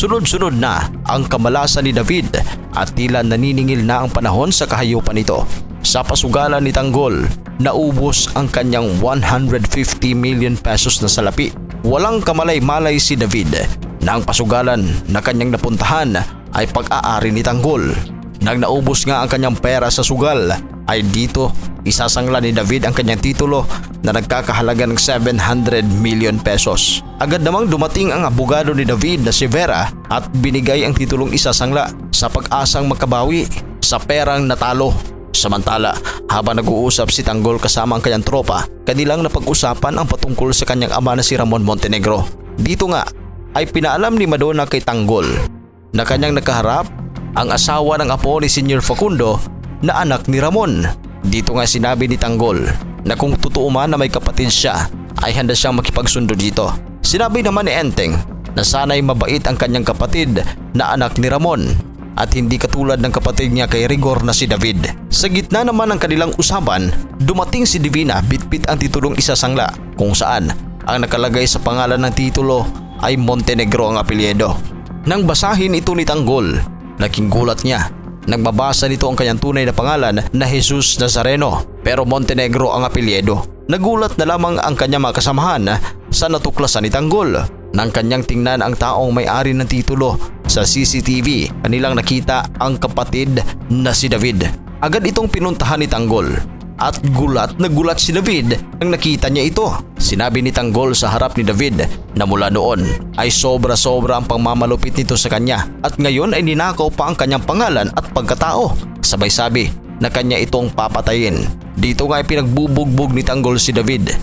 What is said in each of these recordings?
Sunod-sunod na ang kamalasan ni David at tila naniningil na ang panahon sa kahayupan nito. Sa pasugalan ni Tanggol, naubos ang kanyang 150 million pesos na salapi. Walang kamalay-malay si David na ang pasugalan na kanyang napuntahan ay pag-aari ni Tanggol. Nang naubos nga ang kanyang pera sa sugal, ay dito isasangla ni David ang kanyang titulo na nagkakahalaga ng 700 million pesos. Agad namang dumating ang abogado ni David na si Vera at binigay ang titulong isasangla sa pag-asang makabawi sa perang natalo. Samantala, habang nag-uusap si Tanggol kasama ang kanyang tropa, kanilang napag-usapan ang patungkol sa kanyang ama na si Ramon Montenegro. Dito nga ay pinaalam ni Madonna kay Tanggol na kanyang nakaharap ang asawa ng apo ni Senior Facundo na anak ni Ramon. Dito nga sinabi ni Tanggol na kung totoo man na may kapatid siya ay handa siyang makipagsundo dito. Sinabi naman ni Enteng na sana'y mabait ang kanyang kapatid na anak ni Ramon at hindi katulad ng kapatid niya kay Rigor na si David. Sa gitna naman ng kanilang usapan, dumating si Divina bitbit ang titulong isasangla kung saan ang nakalagay sa pangalan ng titulo ay Montenegro ang apelyido. Nang basahin ito ni Tanggol, naging gulat niya. Nang mabasa nito ang kanyang tunay na pangalan na Jesus Nazareno pero Montenegro ang apelyido. Nagulat na lamang ang kanyang mga kasamahan sa natuklasan ni Tanggol. Nang kanyang tingnan ang taong may-ari ng titulo sa CCTV, kanilang nakita ang kapatid na si David. Agad itong pinuntahan ni Tanggol at gulat na gulat si David nang nakita niya ito. Sinabi ni Tanggol sa harap ni David na mula noon ay sobra-sobra ang pangmamalupit nito sa kanya at ngayon ay ninakaw pa ang kanyang pangalan at pagkatao. Sabay sabi na kanya itong papatayin. Dito nga ay pinagbubugbog ni Tanggol si David.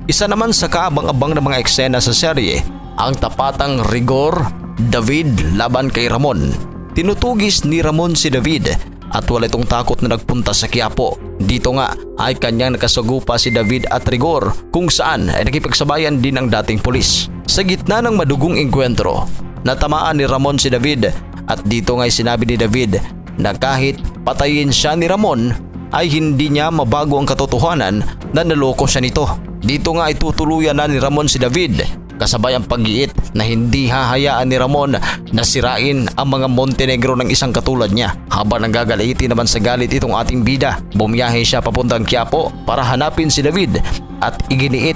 Isa naman sa kaabang-abang ng mga eksena sa serye ang tapatang Rigor David laban kay Ramon. Tinutugis ni Ramon si David at wala itong takot na nagpunta sa Quiapo. Dito nga ay kanyang nakasagupa si David at Rigor kung saan ay nakipagsabayan din ang dating pulis. Sa gitna ng madugong engkwentro, natamaan ni Ramon si David at dito nga ay sinabi ni David na kahit patayin siya ni Ramon ay hindi niya mabago ang katotohanan na naloko siya nito. Dito nga ay tutuluyan na ni Ramon si David kasabay ang pag-iit na hindi hahayaan ni Ramon na sirain ang mga Montenegro ng isang katulad niya. Habang nanggagalitin naman sa galit itong ating bida, bumiyahe siya papuntang Quiapo para hanapin si David at iginiit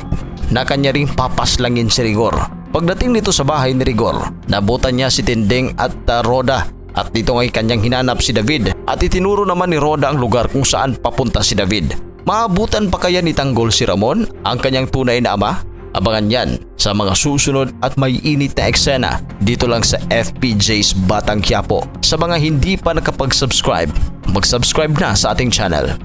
na kanya ring papaslangin si Rigor. Pagdating nito sa bahay ni Rigor, nabutan niya si Tinding at Roda at dito ngay kanyang hinanap si David at itinuro naman ni Roda ang lugar kung saan papunta si David. Maabutan pa kaya ni Tanggol si Ramon ang kanyang tunay na ama? Abangan yan sa mga susunod at may init na eksena dito lang sa FPJ's Batang Quiapo. Sa mga hindi pa nakapag-subscribe, mag-subscribe na sa ating channel.